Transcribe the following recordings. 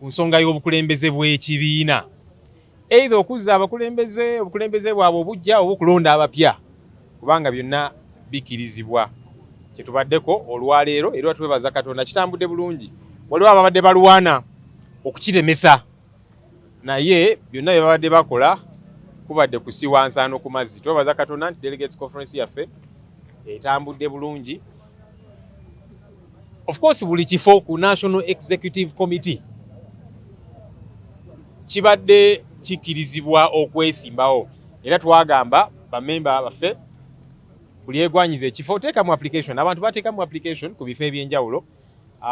ku nsonga y'obukulembeze bw'ekibiina, either okuzza obukulembeze bwabwe obujja oba okulonda abapya, kubanga byonna bikirizibwa. Kyetubaddeko olwaleero era twebaza Katonda, kitambudde bulungi. Waliwo ababadde balwana okukiremesa, naye byonna bye babadde bakola kubadde kusiwa nsaano ku mazzi. Twebaza Katonda nti Delegates Conference yaffe etambudde bulungi. Of course buli kifo ku National Executive Committee kibadde kikirizibwa okwesimbawo, era twagamba bamemba baffe buli egwanyiza ekifo oteeka mu application. Abantu bateeka mu application ku bifo ebyenjawulo.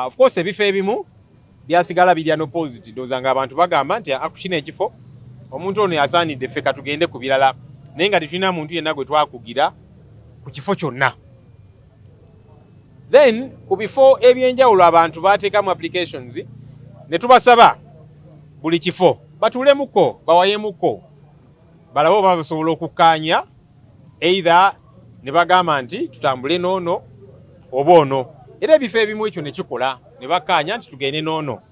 Of course ebifo ebimu byasigala birya no positive, ndowooza nga abantu bagamba nti akukina ekifo omuntu ono yasaanidde ffe katugende ku birala, naye nga tetulina muntu yenna gwe twakugira ku kifo kyonna. Then ku bifo ebyenjawulo abantu bateeka mu applications, ne tubasaba buli kifo batuulemuko, bawayemuko, balabe oba basobola okukkaanya, either ne bagamba nti tutambule n'ono oba ono. Era ebifo ebimu ekyo ne kikola, ne bakkaanya nti tugende n'ono.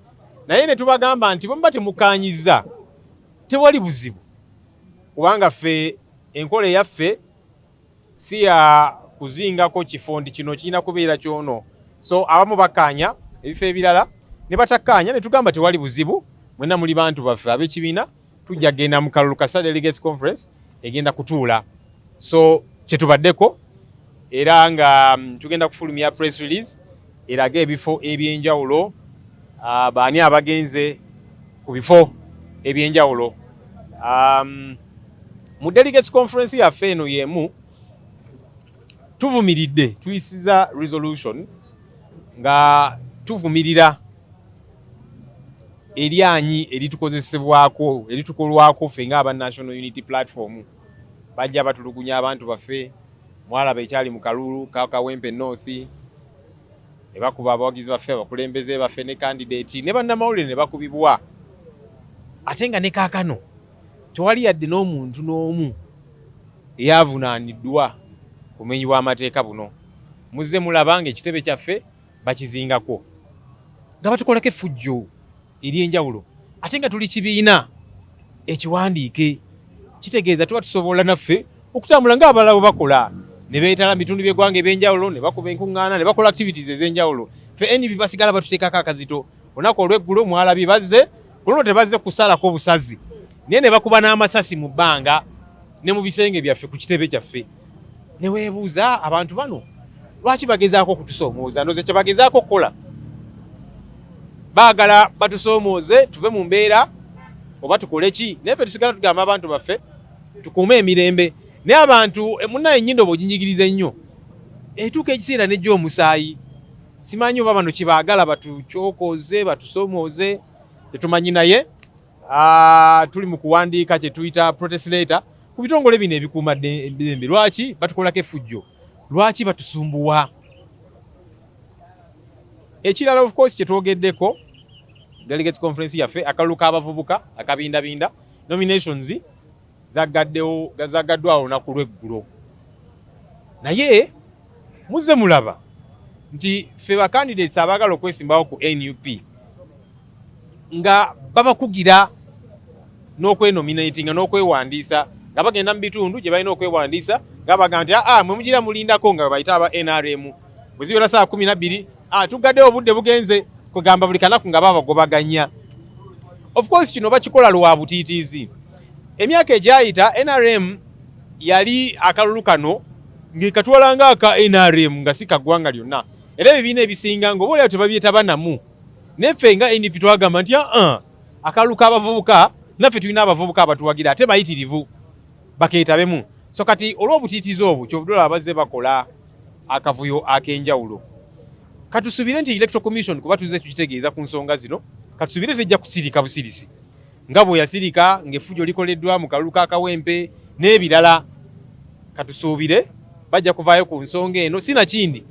Naye ne tubagamba nti bwe muba temukkaanyizza tewali buzibu, kubanga ffe enkola eyaffe si ya kuzingako kifo nti kino kirina kubeera kyono. So abamu bakkaanya ebifo ebirala ne batakkaanya, ne tugamba tewali buzibu, mwenna muli bantu baffe ab'ekibiina, tujja genda mu kalulu ka Delegates Conference egenda kutuula. So kyetubaddeko era nga tugenda kufulumya press release eraga ebifo ebyenjawulo, baani abagenze ku bifo ebyenjawulo. Mu Delegates Conference yaffe eno yemu tuvumiridde, tuyisiza resolution nga tuvumirira eryanyi eritukozesebwako, eritukolwako ffe ng'aba National Unity Platform. Bajja batulugunya abantu baffe, mwalaba ekyali mu kalulu ka Kawempe North, ne bakuba abawagizi baffe, abakulembeze baffe ne candidate ne bannamawulire ne bakubibwa. Ate nga ne kaakano tewali yadde n'omuntu n'omu eyavunaaniddwa kumenyi bw'amateeka buno. Muzze mulaba nga ekitebe kyaffe bakizingako, nga batukolako effujjo ery'enjawulo, ate nga tuli kibiina ekiwandiike. Kitegeeza tuba tusobola naffe okutambula ng'abalala bwe bakola, ne beetala mu bitundu by'eggwanga eby'enjawulo, ne bakuba enkuŋŋaana, ne bakola activities ez'enjawulo. Ffe NUP basigala batuteekako akazito. Olunaku olw'eggulo mwalabye bazze, ku luno tebazze kusalako busazi, naye ne bakuba n'amasasi mu bbanga ne mu bisenge byaffe ku kitebe kyaffe. Ne weebuuza abantu bano lwaki bagezaako okutusoomooza? Ndowooza kye bagezaako okukola, baagala batusoomooze tuve mu mbeera oba tukole ki. Naye ffe tusigala tugamba abantu baffe tukuume emirembe. Naye abantu munnaye ennyindo bw'oginyigiriza ennyo etuuka ekiseera nejja omusaayi. Simanyi oba bano kibaagala batucyokoze, batusoomooze, tetumanyi. Naye tuli mu kuwandiika kye tuyita protest letter ku bitongole bino ebikuuma eddembe. Lwaki batukolako effujjo? Lwaki batusumbuwa? Ekirala of course kye twogeddeko Delegates Conference yaffe, akalulu k'abavubuka akabindabinda, nominations zaggaddwawo olunaku lw'eggulo. Naye muzze mulaba nti ffe ba candidates abaagala okwesimbawo ku NUP nga babakugira n'okwenominatinga n'okwewandiisa, nga bagenda mu bitundu gye balina okwewandiisa nga baga nti mwe mugira mulindako, nga bayita aba NRM bwe ziwera saa 12 tugaddeyo obudde bugenze, kugamba buli kanaku nga babagobaganya. Of course kino bakikola lwa butiitiizi. Emyaka egyayita NRM yali akalulu kano ng'ekatwala ng'aka NRM nga si kaggwanga lyonna, era ebibiina ebisinga ng'oboolyawo tebabyetaba namu. Neffe nga NUP twagamba nti akalulu k'abavubuka naffe tulina abavubuka abatuwagira ate bayitirivu bakeetabemu. So kati olw'obutiitiizi obwo kyobuddola bazze bakola akavuyo ak'enjawulo. Katusubire nti Electoral Commission kuba tuzze tukitegeeza ku nsonga zino, katusubire tejja kusirika busirisi nga bwe yasirika ng'effujjo likoleddwa mu kalulu ka Kawempe n'ebirala. Katusuubire bajja kuvaayo ku nsonga eno, sinakindi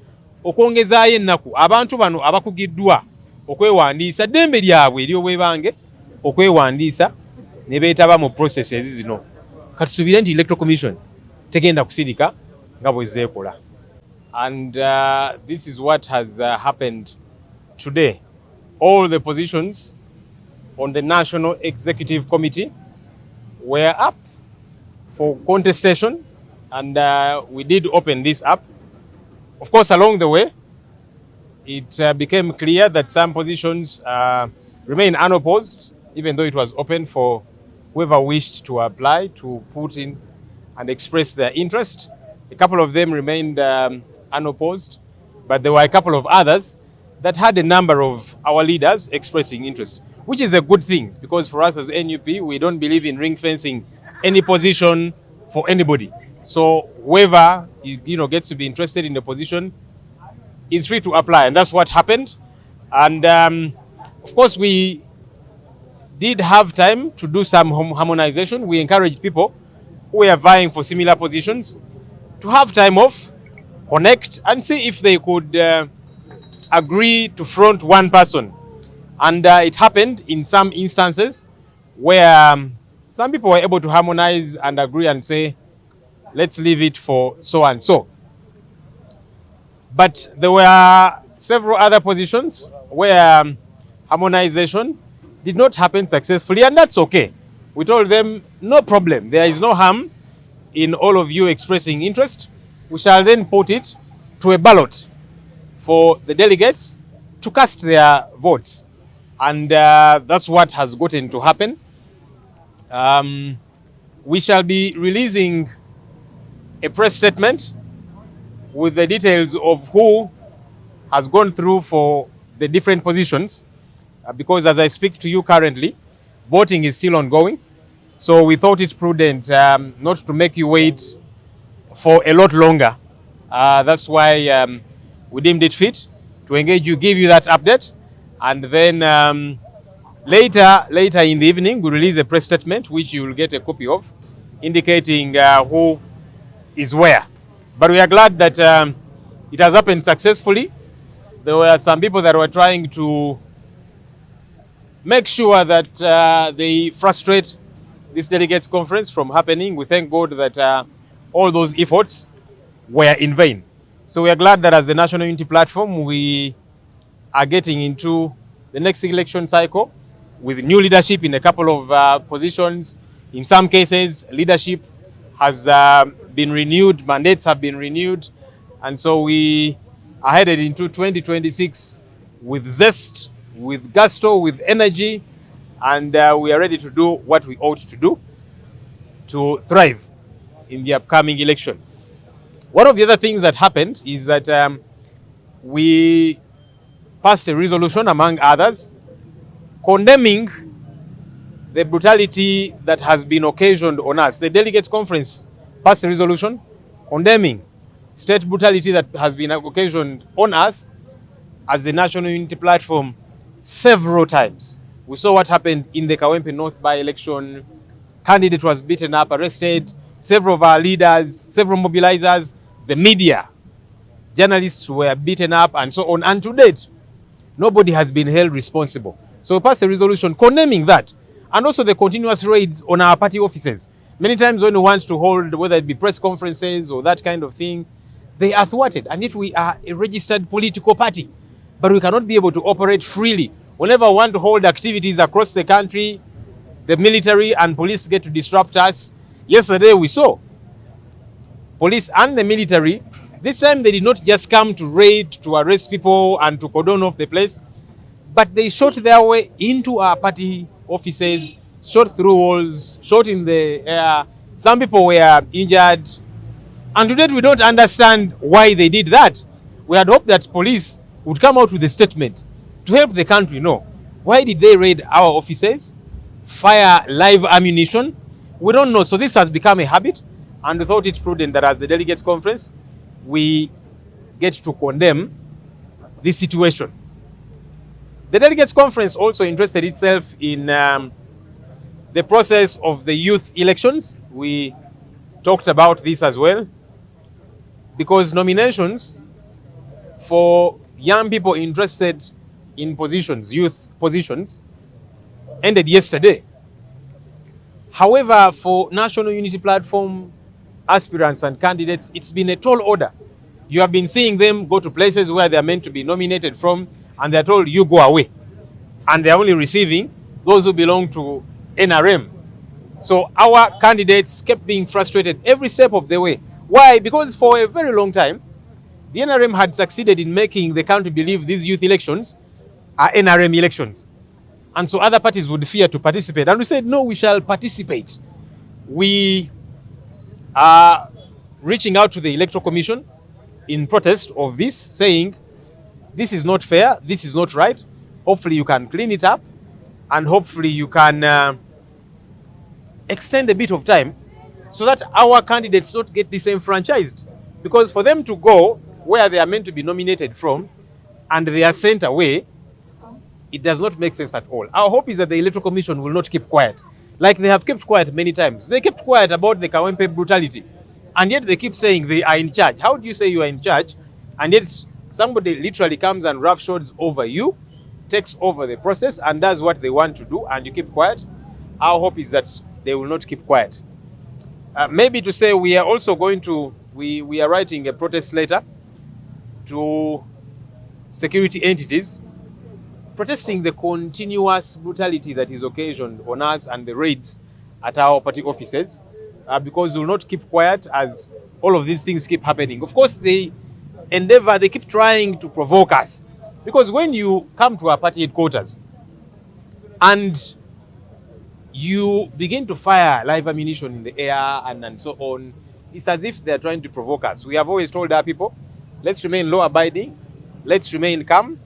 okwongezaayo ennaku abantu bano abakugiddwa okwewandiisa, ddembe lyabwe ery'obwebange okwewandiisa ne beetaba mu processes zino. Katusubire nti Electoral Commission tegenda kusirika nga bwe zeekola. And this is what has happened today. All the positions on the National Executive Committee were up for contestation, and we did open this up. Of course, along the way, it became clear that some positions remain unopposed, even though it was open for whoever wished to apply to put in and express their interest. A couple of them remained unopposed, but there were a couple of others that had a number of our leaders expressing interest, which is a good thing, because for us as NUP, we don't believe in ring fencing any position for anybody. So whoever gets to be interested in the position is free to apply, and that's what happened. And of course, we did have time to do some harmonization. We encouraged people who were vying for similar positions to have time off, connect, and see if they could agree to front one person. And it happened in some instances where some people were able to harmonize and agree and say, let's leave it for so and so. But there were several other positions where harmonization did not happen successfully, and that's okay. We told them, no problem. There is no harm in all of you expressing interest. We shall then put it to a ballot for the delegates to cast their votes. And that's what has gotten to happen. We shall be releasing a press statement with the details of who has gone through for the different positions, because as I speak to you currently, voting is still ongoing. So we thought it prudent not to make you wait for a lot longer. That's why we deemed it fit to engage you, give you that update, and then later in the evening we'll release a press statement which you will get a copy of, indicating who is where. But we are glad that it has happened successfully. There were some people that were trying to make sure that they frustrate this delegates conference from happening. We thank God that all those efforts were in vain. So we are glad that as the National Unity Platform, we are getting into the next election cycle with new leadership in a couple of positions. In some cases, leadership has been renewed, mandates have been renewed, and so we are headed into 2026 with zest, with gusto, with energy, and we are ready to do what we ought to do to thrive in the upcoming election. One of the other things that happened is that we passed a resolution, among others, condemning the brutality that has been occasioned on us. The Delegates Conference passed a resolution condemning state brutality that has been occasioned on us as the National Unity Platform several times. We saw what happened in the Kawempe North by-election. Candidate was beaten up, arrested. Several of our leaders, several mobilizers, the media, journalists were beaten up, and so on. And to date, nobody has been held responsible. So we passed a resolution condemning that, and also the continuous raids on our party offices. Many times when we want to hold, whether it be press conferences or that kind of thing, they are thwarted. And yet we are a registered political party, but we cannot be able to operate freely. Whenever we want to hold activities across the country, the military and police get to disrupt us. Yesterday we saw police and the military. This time they did not just come to raid, to arrest people and to cordon off the place, but they shot their way into our party offices, shot through walls, shot in the air. Some people were injured. And today we don't understand why they did that. We had hoped that police would come out with a statement to help the country know. Why did they raid our offices, fire live ammunition? We don't know. So this has become a habit, and we thought it prudent that as the Delegates Conference, we get to condemn this situation. The Delegates Conference also interested itself in the process of the youth elections. We talked about this as well, because nominations for young people interested in positions, youth positions, ended yesterday. However, for National Unity Platform aspirants and candidates, it's been a tall order. You have been seeing them go to places where they are meant to be nominated from, and they're told, you go away. And they're only receiving those who belong to NRM. So our candidates kept being frustrated every step of the way. Why? Because for a very long time, the NRM had succeeded in making the country believe these youth elections are NRM elections. And so other parties would fear to participate. And we said, no, we shall participate. We are reaching out to the Electoral Commission in protest of this, saying, this is not fair, this is not right. Hopefully you can clean it up, and hopefully you can extend a bit of time so that our candidates don't get disenfranchised. Because for them to go where they are meant to be nominated from and they are sent away, it does not make sense at all. Our hope is that the Electoral Commission will not keep quiet, like they have kept quiet many times. They kept quiet about the Kawempe brutality, and yet they keep saying they are in charge. How do you say you are in charge, and yet somebody literally comes and roughshods over you, takes over the process, and does what they want to do, and you keep quiet? Our hope is that they will not keep quiet. Maybe to say we are also going to, we are writing a protest letter to security entities protesting the continuous brutality that is occasioned on us and the raids at our party offices, because we will not keep quiet as all of these things keep happening. Of course, they keep trying to provoke us, because when you come to our party headquarters and you begin to fire live ammunition in the air and so on, it's as if they're trying to provoke us. We have always told our people, let's remain law-abiding, let's remain calm.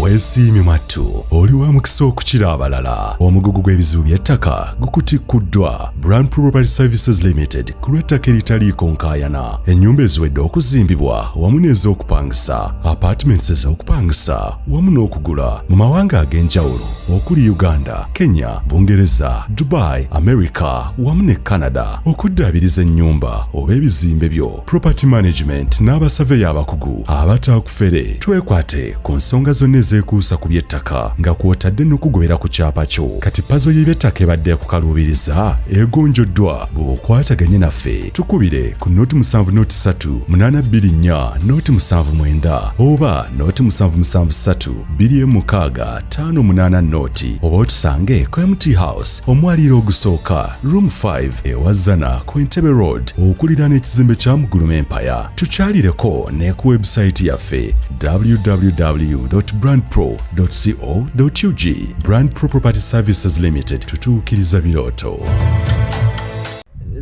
Weesiimye mattu oli wa mukisa okukira abalala. Omugugu gw'ebizibu by'ettaka gukutikuddwa Brand Property Services Limited ku lw'ettaka eritaliiko nkaayana. Ennyumba eziwedde okuzimbibwa wamu n'ez'okupangisa, apartments ez'okupangisa wamu n'okugula mu mawanga ag'enjawulo okuli Uganda, Kenya, Bungereza, Dubai, America wamu ne Canada. Okuddaabiriza ennyumba oba ebizimbe byo, property management n'abasaveya abakugu abataakufere. Twekwate ku nsonga zonna ezekuusa ku by'ettaka nga kw'otadde n'okugobera ku kyapa kyo. Kati pazo y'eby'ettaka ebadde okukaluubiriza egonjoddwa bw'okwataganye naffe. Tukubire ku noti 703 noti 79 oba noti 773 noti, oba otusange ku MT House omwaliiro ogusooka room 5 ewazana ku Entebbe Road okuliraana ekizimbe kya Muguluma Empire. Tukyalireko ne ku website yaffe www.brandpro.co.ug. Brand Pro Property Services Limited, tutuukiriza birooto.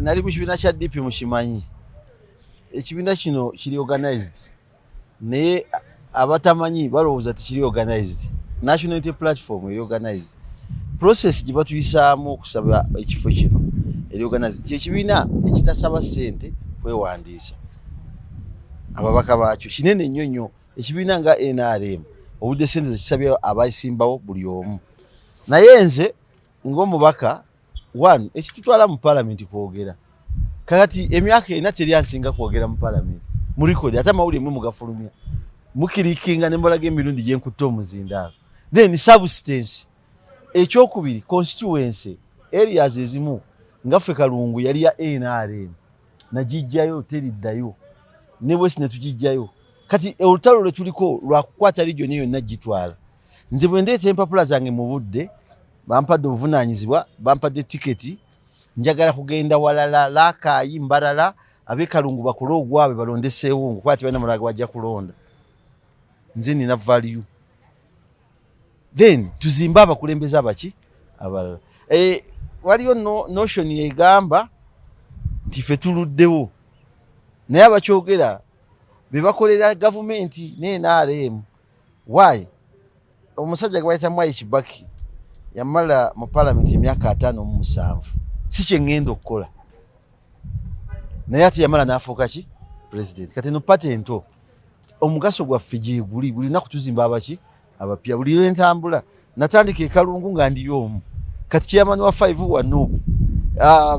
Nali mu kibiina kya DP mukimanyi. Ekibiina kino kiri organized naye abatamanyi balowooza tikiri organized. National Unity Platform eri organized. Process gye batuyisaamu okusaba ekifo kino eri organized. Ekibiina ekitasaba ssente kwewandiisa. Ababaka baakyo kinene nnyo nnyo. Ekibiina nga NRM obudde ssente zekisabye abasimbawo buli omu. Naye nze ng'omubaka one ekitutwala mu parliament kwogera. Kakati emyaka ena teri ansinga kwogera mu parliament. Mu record ate amawulire mwe mugafulumya. Mukirikinga ne mbalaga emirundi gye nkutte omuzindaalo. Then substance. Ekyokubiri constituency areas ezimu ngaffe Kalungu yali ya NRM. Nagijjayo teriddayo. Ne West ne tugijjayo. Kati olutalo lwe tuliko lwa kukwata region eyo nagitwala. Nze bwe ndeeta empapula zange mu budde bampadde obuvunaanyizibwa, bampadde tiketi, njagala kugenda walala Laakayi Mbarala ab'e Kalungu bakole ogwabwe balondeseewo nkukwati bana mulaga wajja kulonda. Nze nina value. Then tuzimba abakulembeze abaki abalala. Waliyo notion egamba nti ffe tuluddewo. Naye abakyogera bebakolera gavumenti ne NRM. Why? Omusajja gwe bayita Mwai Kibaki yamala mu parliament emyaka 57. Si kye ngenda okukola. Naye ate yamala n'afuuka ki? President. Kati no patento omugaso gwaffe gye guli buli naku tuzimba abaki abapya buli lwentambula. Natandika e Kalungu nga ndiyo omu. Kati chairman wa 5 wa Nuupu.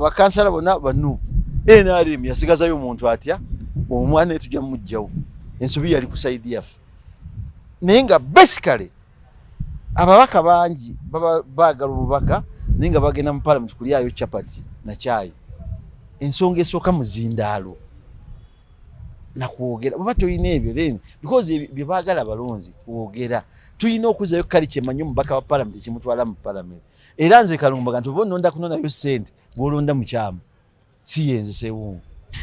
Bakansala bonna ba Nuupu. NRM yasigazayo omuntu atya omwana tujja mujjawo. Ensobi yali ku side yaffe. Naye nga basically ababaka bangi baagala obubaka naye nga bagenda mu parliament kulyayo chapati na chai. Ensonga esooka muzindaalo. na kuogera baba toyina ebyo then because bibagala balonzi kuogera tuyina okuzayo kali kyemanyo mbaka wa parliament kimutwala mu parliament era nze Kalumba nti bo nonda kunona yo sente bolonda mu kyama siyenze sewu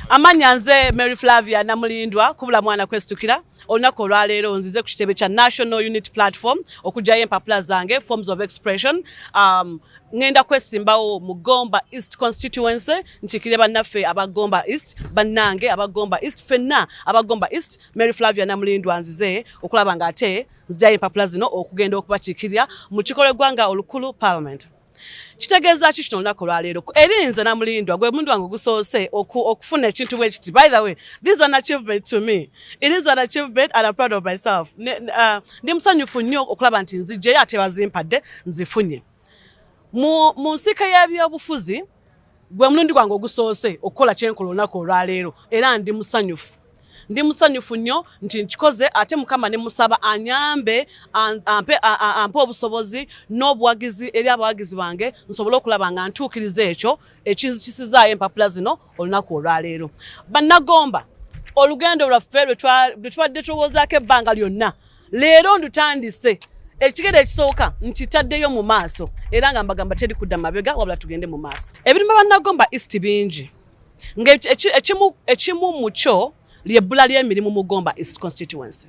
amanya nze Mary Flavia Namulindwa kubula mwana kwestukira olunako olwaleero nzize ku kitebe kya National Unity Platform okujayo empapula zange forms of expression ngenda kwesimbawo mu Gomba East constituency nchikire bannaffe abagomba East bannange abagomba East fenna abagomba East Mary Flavia Namulindwa nzize okulaba nga ate nzijayo empapula zino okugenda okubakikirya mu kikole gwanga olukulu parliament. Kitegeeza kino olunako lwaleero erinze Namulindwa gwe muntu wange gusoose okufuna ekintu bwe kiti. By the way, this is an achievement to me. It is an achievement and I'm proud of myself. Ndi musanyufu nnyo okulaba nti nzijjeyo ate bazimpadde nzifunye. Mu nsika y'ebyobufuzi gwe mulundi gwange ogusoose okukola kyenkola olunako olwaleero era ndi musanyufu. Ndi musanyufu nnyo nti nkikoze ate Mukama ne musaba anyambe ampe obusobozi n'obuwagizi eri abawagizi bange nsobole okulaba nga ntuukiriza ekyo ekizikisizaayo empapula zino olunaku olwaleero. Bannagomba olugendo lwaffe lwe tubadde tulowoozaako ebbanga lyonna leero ndutandise ekigere ekisooka nkitaddeyo mu maaso era nga mbagamba teri kudda mabega wabula tugende mu maaso. Ebirime Bannagomba East bingi ekimu mu kyo ly'ebbula ly'emirimu mu Gomba East constituency.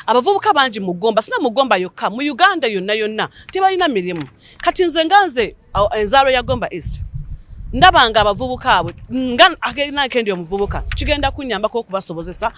Abavubuka bangi mu Gomba sina mu Gomba yokka mu Uganda yonna tebalina mirimu. Kati nze nganze enzaalo ya Gomba East ndabanga abavubuka abo nga agenda kendi omuvubuka kigenda kunnyambako okubasobozesa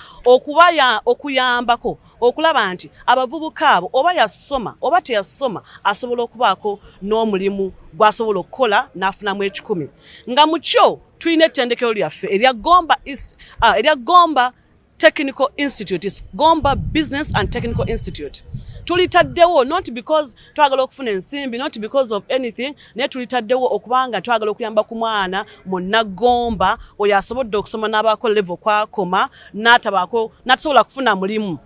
okuyambako okulaba nti abavubuka abo oba yasoma oba teyasoma asobola okubaako n'omulimu gwasobola okukola n'afunamu ekikumi. Nga mu kyo tulina ettendekero lyaffe erya Gomba East erya Gomba Technical Institute, it's Gomba Business and Technical Institute. Tulitaddewo not because twagala okufuna ensimbi, not because of anything, naye tulitaddewo okubanga twagala okuyamba ku mwana munnagomba oyo asobodde okusoma n'abaako level kwakoma n'atasobola kufuna mulimu.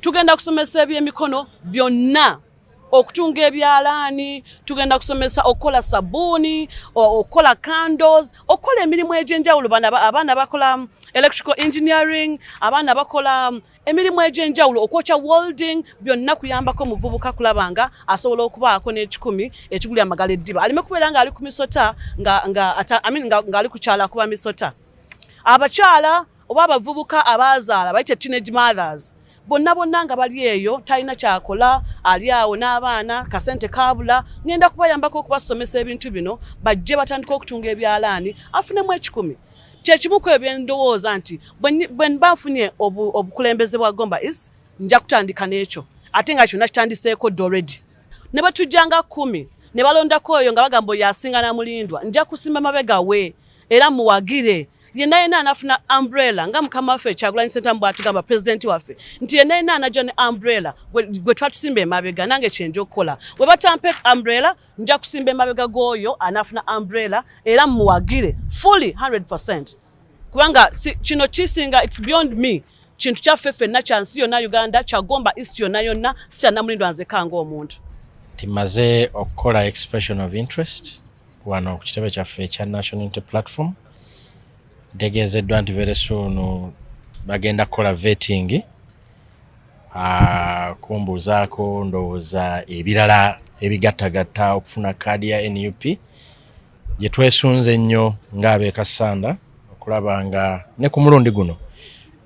Tugenda kusomesa ebyemikono byonna okutunga ebyalaani, tugenda kusomesa okukola sabuni, okukola candles, okukola emirimu egy'enjawulo. Abaana bakola electrical engineering, abaana bakola emirimu egy'enjawulo, okwokya welding, byonna kuyambako muvubuka kulabanga asobola okubaako n'ekikumi ekigulya amagala eddiba. Alime kubeera nga ali ku misota nga ali kukyala kuba misota. Abakyala oba abavubuka abazaala bayite teenage mothers bonna nga bali eyo talina kyakola ali awo n'abaana kasente kabula ngenda kubayambako okubasomesa ebintu bino bajje batandika okutunga ebyalaani afunemu ekikumi. Kyekimuko ebyendowooza nti bwe bafunye obukulembeze bwa Gomba East nja kutandika n'ekyo ate nga kyonna kitandiseeko already. Ne batujjanga 10 ne balondako oyo nga bagamba yasinga Namulindwa nja kusimba mabega we era muwagire yenna anafuna umbrella nga Mukama waffe Kyagulanyi Ssentamu bw'atugamba president waffe nti yenna anajja ne umbrella gwe twatusimba emabega nange kyenja okukola. We batampe umbrella nja kusimba emabega g'oyo anafuna umbrella era muwagire fully 100%. Kubanga kino kisinga it's beyond me. Kintu kyaffe ffenna kyansi yonna Uganda kya Gomba East yonna sya Namulindwa nzekka ng'omuntu. Timaze okukola expression of interest wano ku kitebe kyaffe ekya National Unity Platform. Ntegeezeddwa nti very soon bagenda kukola vetting kumbuuzaako ndowooza ebirala ebigattagatta okufuna kaadi ya NUP gye twesunze ennyo ng'ab'e Kasanda okulaba nga ne ku mulundi guno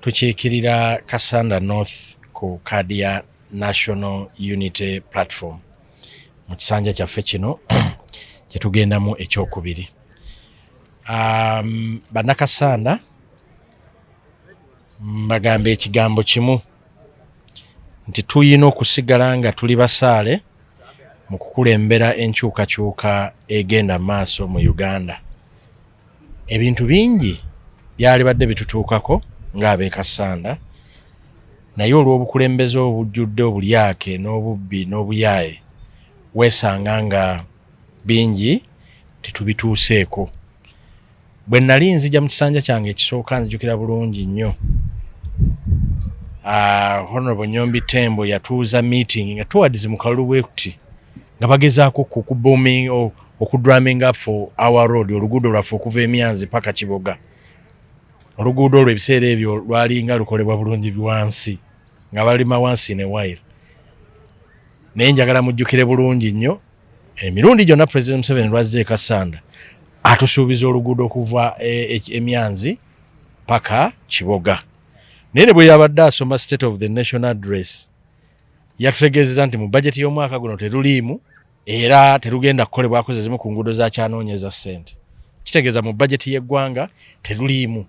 tukiikirira Kasanda North ku kaadi ya National Unity Platform mu kisanja kyaffe kino kye tugendamu ekyokubiri. Bannakasanda mbagambe ekigambo kimu nti tuyina okusigala nga tuli basaale mu kukulembera enkyukakyuka egenda maaso mu Uganda. Ebintu bingi byali badde bitutuukako ng'ab'e Kasanda naye olw'obukulembeze obujjudde obulyake n'obubbi n'obuyaaye weesanga nga bingi tetubituuseeko. Bwe nali nzija mu kisanja kyange ekisooka nzijukira bulungi nnyo. Honorable Nyombi Tembo yatuuza meeting nga towards mu kalulu bwekuti nga bagezaako okudrumming up for our road oluguudo lwaffe okuva Emyanzi paka Kiboga. oluguudo olwo ebiseera ebyo lwalinga lukolebwa bulungi wansi nga balima wansi ne while naye njagala mujjukire bulungi nnyo emirundi gyonna President Museveni lwazze e Kasanda atusuubiza oluguudo okuva Emyanzi paka Kiboga naye bwe yabadde asoma State of the National Address yatutegeezeza nti mu bajeti y'omwaka guno teruliimu era terugenda kukolebwako zimu ku nguudo za kyanoonyeza ssente kitegeeza mu bajeti y'eggwanga teruliimu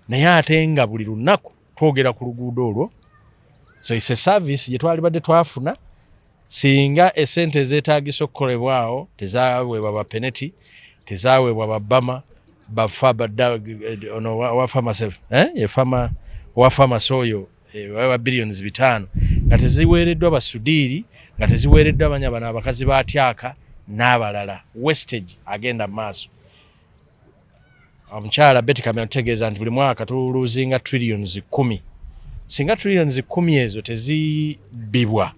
naye ate nga buli lunaku twogera ku luguudo olwo so it's a service gye twali badde twafuna singa essente ezeetaagisa okukolebwawo tezaweebwa bapeneti tezaweebwa babama wafama soyo wa billions 5 nga teziweereddwa basudiiri nga teziweereddwa abanyabana abakazi batyaka n'abalala wastage agenda maaso omukyala Betty Kamya tutegeeza nti buli mwaka tuluzinga trillions 10 singa trillions 10 ezo tezibibwa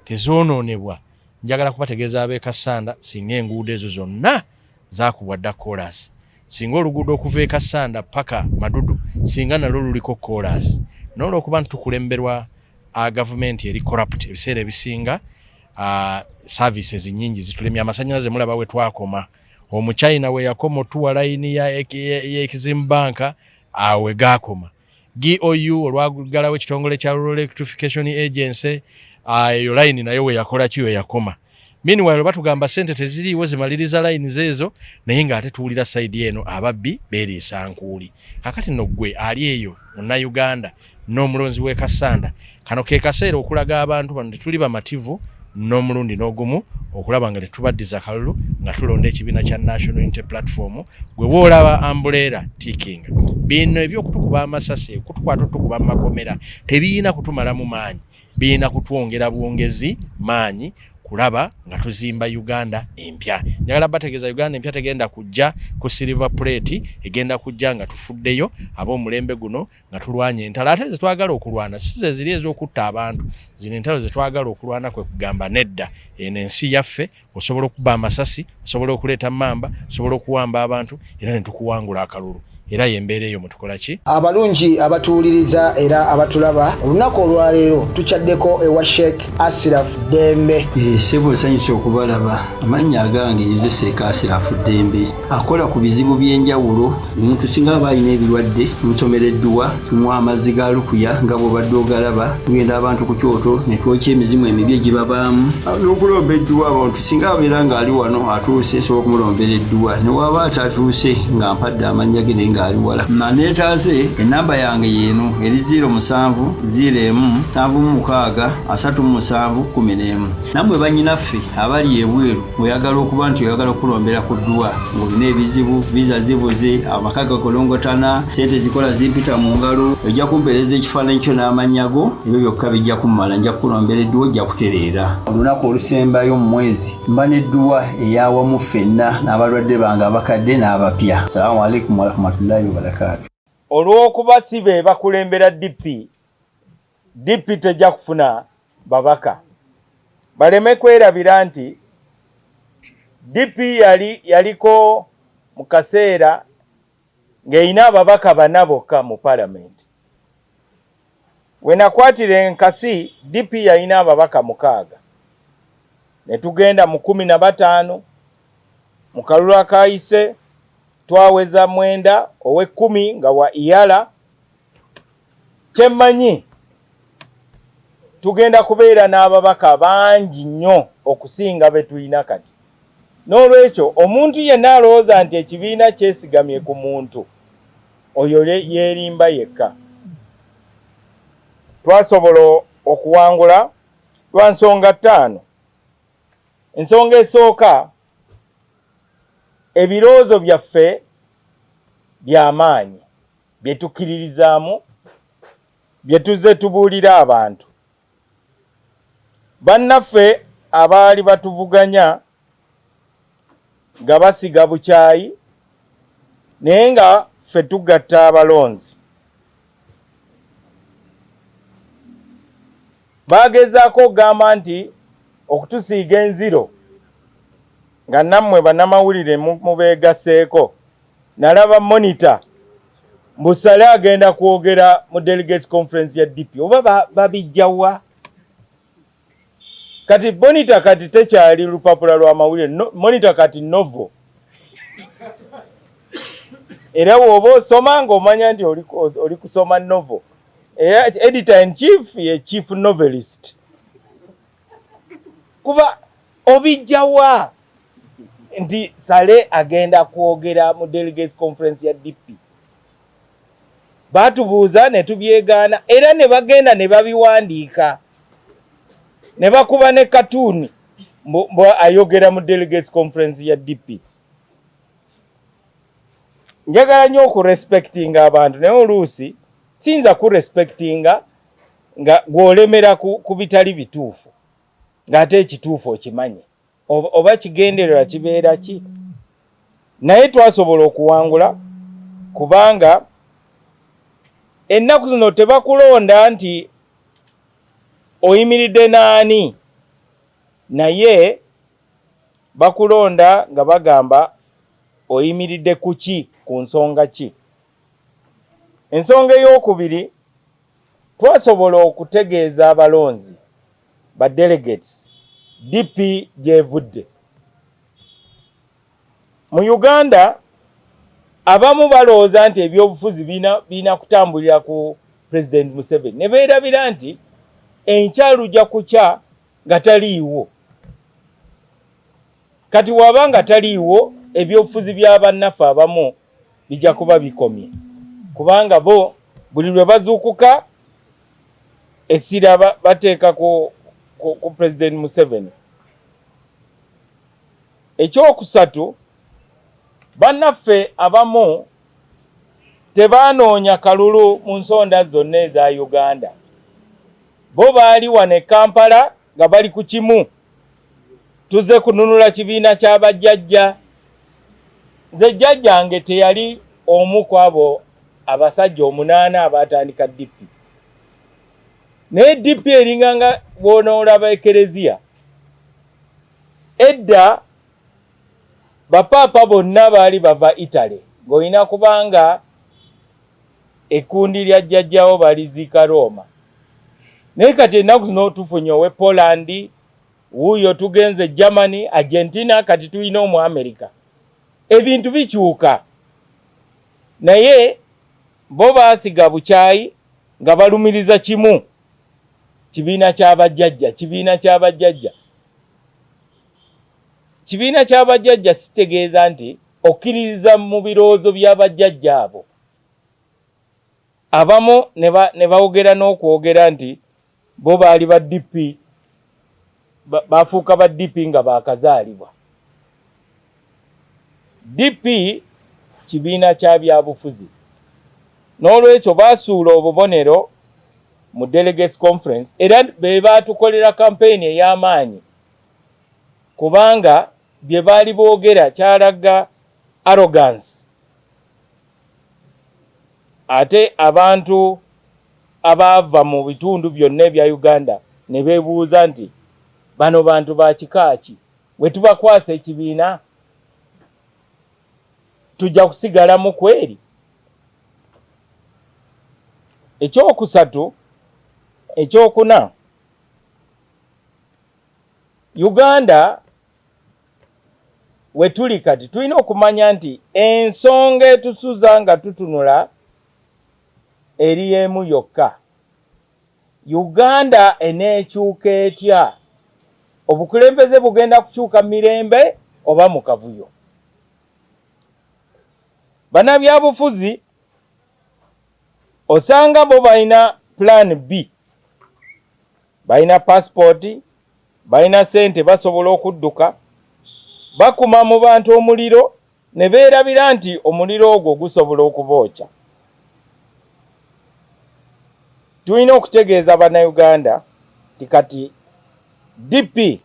tezonoonebwa njagala kubategeeza ab'e Kasanda singa enguudo ezo zonna zaakubwa dda chorus singa oluguudo okuva e Kasanda paka Madudu singa nalwo luliko chorus n'olwokuba ntukulemberwa gavumenti eri corrupt ebiseera ebisinga services nyingi zitulemya amasannyalaze mulaba we twakoma omuchina we yakoma otuwa layini ya Exim Bank awe gakoma GOU olwagalawo ekitongole kya Rural Electrification Agency eyo layini nayo we yakola kiyo yakoma meanwhile batugamba sente teziriiwo zimaliriza layini zezo naye ng'ate tuwulira side eno ababbi beeriisa nkuuli kakati nno ggwe ali eyo munna Uganda n'omulonzi w'e Kasanda kano ke kaseera okulaga abantu bano tetuli bamativu n'omulundi n'ogumu okulaba nga tetubaddiza kalulu nga tulonda ekibiina kya National Unity Platform gwe woolaba Ambulera Tiking bino ebyokutukuba amasasi kutukwata otukuba makomera tebiina kutumalamu maanyi biina kutwongera bwongezi maanyi kulaba nga tuzimba Uganda empya njagala bategeeza Uganda empya tegenda kujja ku silver plate egenda kujja nga tufuddeyo ab'omulembe guno nga tulwanye entalo ate zetwagala okulwana size ziri ez'okutta abantu zino entalo zetwagala okulwana kwe kugamba nedda eno ensi yaffe osobola okuba amasasi osobola okuleeta mamba osobola okuwamba abantu era ne tukuwangula akalulu era yembeera eyo mutukola ki abalungi abatuwuliriza era abatulaba olunaku olwaleero tukyaddeko ewa Sheikh Ashraf Dembe sebo nsanyusa okubalaba amannya agange Seeka Ashraf Dembe akola ku bizibu by'enjawulo omuntu singa aba alina ebirwadde tumusomereddwa tumuwa amazzi ga lukuya nga bw'obadde ogalaba tugenda abantu ku kyoto ne twokya emizimu emibi egibabaamu n'okulomba edduwa abantu singa abeera ng'ali wano atuuse sobola okumulombera edduwa ne waba atatuuse nga mpadde amannya ge ngali wala manetaze enamba yange yeno eri 0707763711 namwe banyinaffe abali ebweru oyagala okuba nti oyagala okulombera ku dduwa ng'olina ebizibu visa zibuze amakaga kolongotana sente zikola zimpita mu ngalo ojja kumpeereza ekifaananyi kyo n'amanyago ebyo byokka bijja kummala nja kukulombera edduwa ojja kutereera olunaku olusembayo mu mwezi mba n'edduwa eyawamu ffenna n'abalwadde bange abakadde n'abapya salaamu alaikum warahmatullahi wabarakatuh olw'okuba si be bakulembera DP tejja kufuna babaka baleme kwerabira nti DP yaliko mu kaseera ng'erina ababaka bana bokka mu palamenti we nakwatira enkasi DP yalina ababaka 6 ne tugenda mu 15 mu kalulu akayise twaweza 9 owe 10 nga wa iyala kyemmanyi tugenda kubeera n'ababaka bangi nnyo okusinga be tulina kati n'olwekyo omuntu yenna alowooza nti ekibiina kyesigamye ku muntu oyo yeerimba yekka twasobola okuwangula lwa nsonga 5 ensonga esooka ebiroozo byaffe by'amaanyi bye tukkiririzaamu bye tuzze tubuulira abantu bannaffe abaali batuvuganya nga basiga bukyayi naye nga ffe tugatta abalonzi baagezaako okugamba nti okutusiiga enziro nga nammwe bannamawulire mubeegaseeko nalaba monita mbusale agenda kwogera mu delegates conference ya DP oba babijjawa kati monitor kati tekyali lupapula lwa mawulire monitor kati novel era woba osoma ng'omanya nti oli kusoma novel era editor in chief ye chief novelist kuba obijjawa nti Sale agenda kwogera mu delegates conference ya DP batubuuza ne tubyegaana era ne bagenda ne babiwandiika ne bakuba ne katuni ayogera mu delegates conference ya DP. Njagala nnyo okurespectinga abantu naye oluusi siyinza kurespectinga nga gwolemera ku bitali bituufu ng'ate ekituufu okimanye oba kigendererwa kibeera ki naye twasobola okuwangula kubanga ennaku zino tebakulonda nti oyimiridde naani naye bakulonda nga bagamba oyimiridde ku ki ku nsonga ki. Ensonga ey'okubiri twasobola okutegeeza abalonzi ba delegates DP gyevudde. Mu Uganda abamu balowooza nti ebyobufuzi biina kutambulira ku President Museveni ne beerabira nti enkyalujja kukya nga taliiwo. Kati waba nga taliiwo ebyobufuzi by'abannaffe abamu bijja kuba bikomye kubanga bo buli lwe bazuukuka essira bateeka ku President Museveni. Ekyokusatu bannaffe abamu tebaanoonya kalulu mu nsonda zonna eza Uganda. Bo baali wano e Kampala nga bali ku kimu tuze kununula kibiina ky'abajjajja. Nze jjajjange teyali omu ku abo abasajja 8 abaatandika DP. Naye DP eringa nga bw'onoolaba Ekereziya. Edda bapaapa bonna baali bava Italy ng'olina kubanga ekkundi lya jjajjawo baliziika Roma. Naye kati ennaku zino tufunye owe Poland, wuuyo tugenze Germany, Argentina, kati tulina omu America. Ebintu bikyuka naye bo baasiga bukyayi nga balumiriza kimu kibiina ky'abajjajja. Kibiina ky'abajjajja sitegeeza nti okkiririza mu birowoozo by'abajjajja abo. Abamu ne bawogera n'okwogera nti bo baali ba DP bafuuka ba DP nga baakazaalibwa. DP kibiina kya byabufuzi n'olwekyo baasuula obubonero mu delegates conference era be baatukolera kampeyini ey'amaanyi kubanga bye baali boogera kyalaga arrogance. Ate abantu abaava mu bitundu byonna ebya Uganda ne beebuuza nti bano bantu ba kika ki, bwe tubakwasa ekibiina tujja kusigalamu kweri? Ekyokusatu, ekyokuna, Uganda we tuli kati tulina okumanya nti ensonga etusuza nga tutunula eri emu yokka. Uganda eneekyuka etya? Obukulembeze bugenda kukyuka mirembe oba mu kavuyo? Bannabyabufuzi osanga bo balina plan B, balina passport, balina sente, basobola okudduka, bakuma mu bantu omuliro ne beerabira nti omuliro ogwo gusobola okubookya. Tulina okutegeeza bannayuganda nti kati DP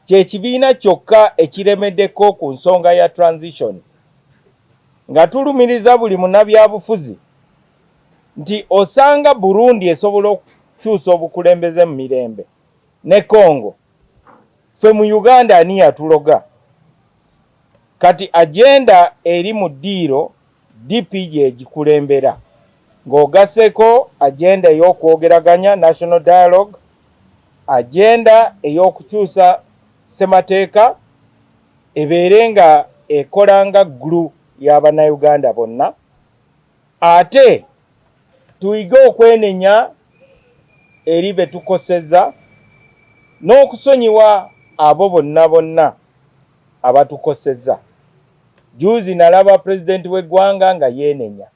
kyekibiina kyokka ekiremeddeko ku nsonga ya transition, nga tulumiriza buli munnabyabufuzi nti osanga Burundi esobola okukyusa obukulembeze mu mirembe ne Congo, ffe mu Uganda ani yatuloga? Kati agenda eri mu ddiiro DP gye gikulembera ng'ogaseko agenda ey'okwogeraganya national dialogue, agenda ey'okukyusa ssemateeka ebeere nga ekola nga gulu y'Abannayuganda bonna, ate tuyige okwenenya eri be tukosezza n'okusonyiwa abo bonna abatukosezza. Juzi nalaba pulezidenti w'eggwanga nga yeenenya.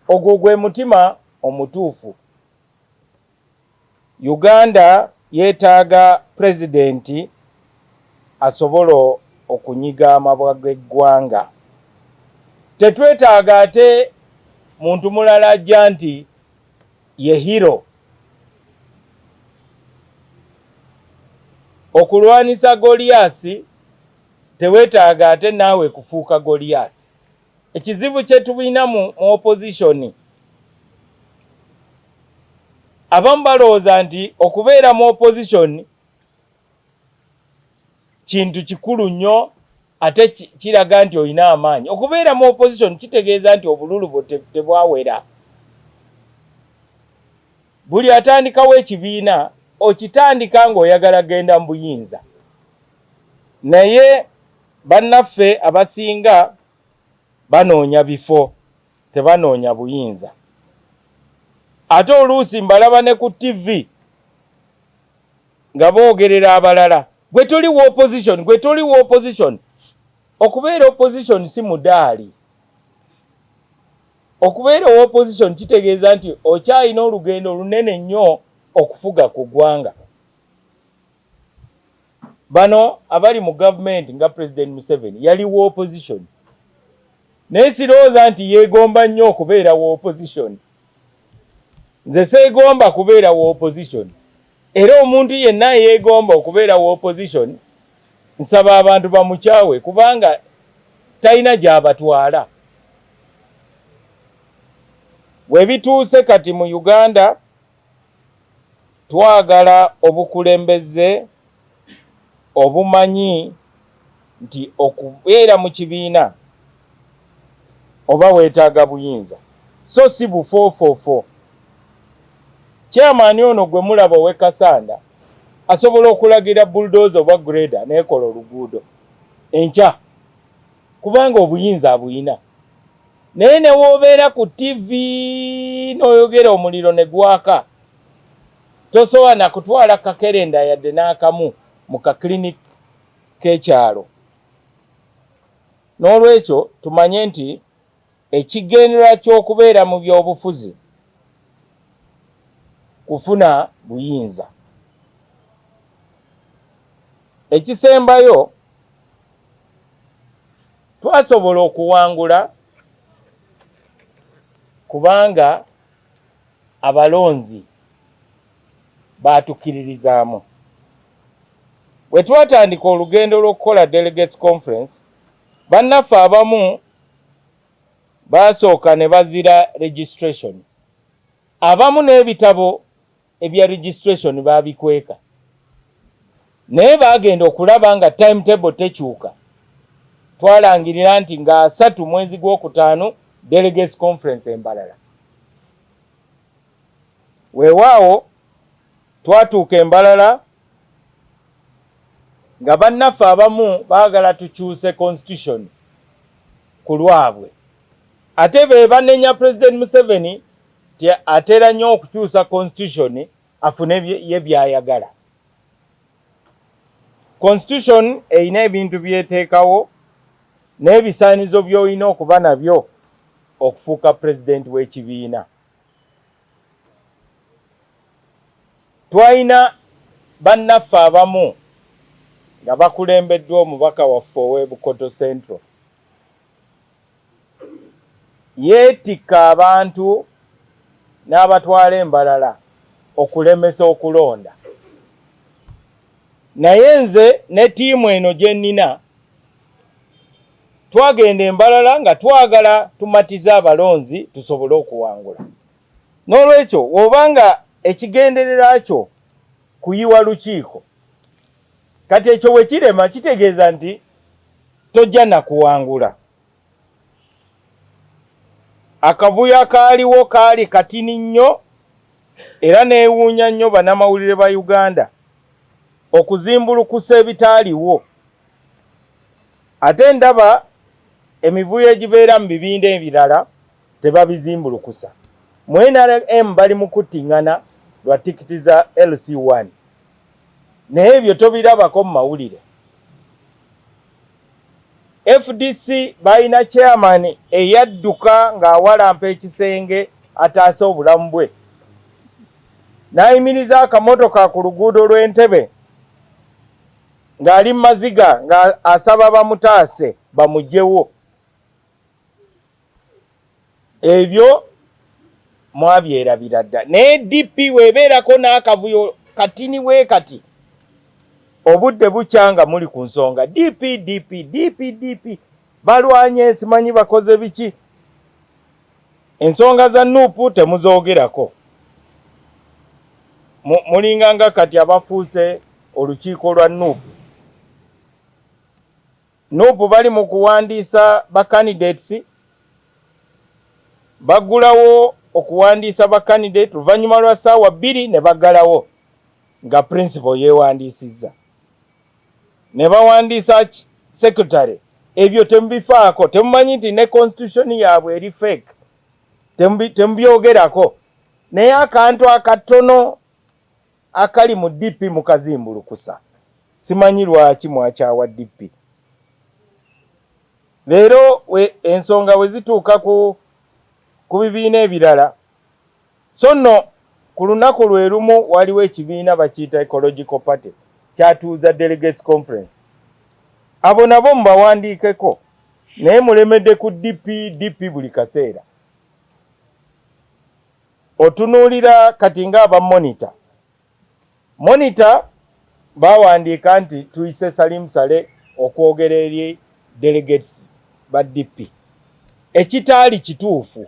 Ogwo gwe mutima omutuufu. Uganda yeetaaga pulezidenti asobola okunyiga amabwa g'eggwanga. Tetwetaaga ate muntu mulala ajja nti ye hero. Okulwanisa Goliathi teweetaaga ate naawe kufuuka Goliathi. Ekizibu kye tulina mu opposition, abamu balowooza nti okubeera mu opposition kintu kikulu nnyo ate kiraga nti olina amaanyi. Okubeera mu opposition kitegeeza nti obululu bwo tebwawera. Buli atandikawo ekibiina okitandika ng'oyagala genda mu buyinza, naye bannaffe abasinga banoonya bifo, tebanoonya buyinza. Ate oluusi mbalaba ne ku TV nga boogerera abalala, gwe toli wa opposition, gwe toli wa opposition. Okubeera opposition si mudaali. Okubeera wa opposition kitegeeza nti okyalina olugendo olunene nnyo okufuga ku ggwanga. Bano abali mu gavumenti nga President Museveni yali wa opposition. Naye sirowooza nti yeegomba nnyo okubeera wa opposition. Nze seegomba kubeera wa opposition. Era omuntu yenna yeegomba okubeera wa opposition, nsaba abantu bamukyawe kubanga talina gy'abatwala. We bituuse kati mu Uganda, twagala obukulembeze obumanyi nti okubeera mu kibiina oba weetaaga buyinza, so si bufoofofo. Chairman ono gwe mulaba ow'e Kasanda asobola okulagira bulldozer oba grader n'ekola oluguudo enkya kubanga obuyinza abuyina. Naye ne woobeera ku TV n'oyogera omuliro ne gwaka, tosobola na kutwala kakerenda yadde n'akamu mu kaklinik k'ekyalo. N'olwekyo tumanye nti ekigendera ky'okubeera mu byobufuzi kufuna buyinza. Ekisembayo twasobola okuwangula kubanga abalonzi baatukkiririzaamu. Bwe twatandika olugendo lw'okukola delegates conference, bannaffe abamu baasooka ne bazira registration. Abamu n'ebitabo ebya registration baabikweka. Naye baagenda okulaba nga timetable tekyuka. Twalangirira nti nga 3 mwezi gw'okutaano delegates conference embalala. Weewaawo twatuuka embalala nga bannaffe abamu baagala tukyuse constitution ku lwabwe. Ate be banenya President Museveni atera nnyo okukyusa constitution afune ye byayagala. Constitution eyina ebintu byeteekawo n'ebisaanizo by'olina okuba nabyo okufuuka president w'ekibiina. Twalina bannaffe abamu nga bakulembeddwa omubaka waffe ow'e Bukoto Central. Yeetikka abantu n'abatwala embalala okulemesa okulonda. Naye nze ne ttiimu eno gye nnina twagenda embalala nga twagala tumatize abalonzi tusobole okuwangula. N'olwekyo wobanga ekigenderera kyo kuyiwa lukiiko, kati ekyo bwe kirema kitegeeza nti tojja na kuwangula. akavuyo akaaliwo kaali katini nnyo era neewuunya nnyo bannamawulire ba Uganda okuzimbulukusa ebitaaliwo. Ate ndaba emivuyo egibeera mu bibinda ebirala tebabizimbulukusa. Mu NRM bali mu kuttiŋŋana lwa tikiti za LC1 naye ebyo tobirabako mu mawulire. FDC balina chairman eyadduka ng'awalampa ekisenge ataasa obulamu bwe n'ayimiriza akamotoka ku luguudo lw'Entebbe ng'ali mu maziga ng'asaba bamutaase bamugyewo. Ebyo mwabyerabira dda. Naye DP weebeerako n'akavuyo katini bwe kati obudde bukyanga muli ku nsonga DP balwanye simanyi bakoze biki. Ensonga za Nuupu temuzoogerako. Mulinganga kati abafuuse olukiiko lwa Nuupu bali mu kuwandiisa ba candidates, baggulawo okuwandiisa ba candidate luvannyuma lwa ssaawa 2 ne baggalawo nga principal yeewandiisizza ne bawandiisa secretary. Ebyo temubifaako, temumanyi nti ne constitution yaabwe eri fake, temubyogerako. Naye akantu akatono akali mu DP mukazimbulukusa, simanyi lwaki mwakyawa DP. Leero ensonga we zituuka ku bibiina ebirala. So nno ku lunaku lwe lumu waliwo ekibiina bakiyita Ecological Party kyatuuza Delegates Conference. Abo nabo mubawandiikeko naye mulemedde ku DP buli kaseera. Otunuulira kati ng'aba Monitor bawandiika nti tuyise Salim Saleh okwogera eri delegates ba DP. Ekitaali kituufu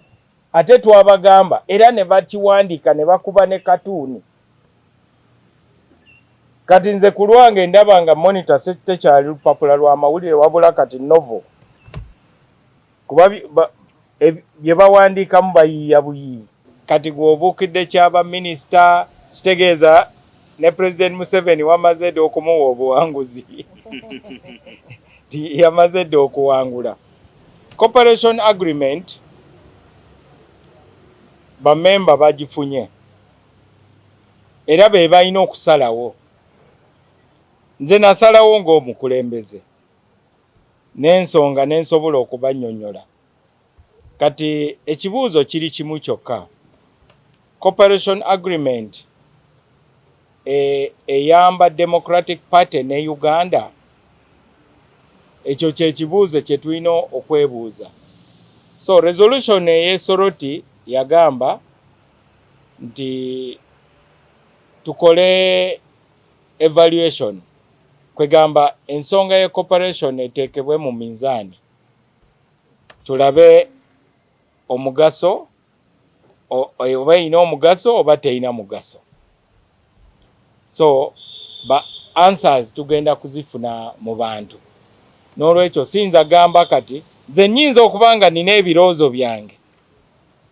ate twabagamba era ne bakiwandiika ne bakuba ne katuuni. Kati nze ku lwange ndaba nga Monitor tekyali lupapula lwa mawulire wabula kati novel. Kuba bye bawandiikamu bayiiya buyiiyi. Kati gw'obuukidde kyaba minisita kitegeeza ne President Museveni wamaze dde okumuwa obuwanguzi. Yamaze dde okuwangula. Cooperation agreement bamemba bagifunye era be balina okusalawo. Nze nasalawo ng'omukulembeze n'ensonga nensobola okubannyonnyola. Kati ekibuuzo kiri kimu kyokka. Cooperation agreement eyamba Democratic Party ne Uganda. Ekyo kye kibuuzo kye tulina okwebuuza. So resolution ey'Esoroti yagamba nti tukole evaluation, kwegamba ensonga ya cooperation eteekebwe mu minzaani, tulabe omugaso oba ina omugaso oba teina mugaso. So ba answers tugenda kuzifuna mu bantu. N'olwekyo sinza gamba kati nze nnyinza okubanga nina ebirowoozo byange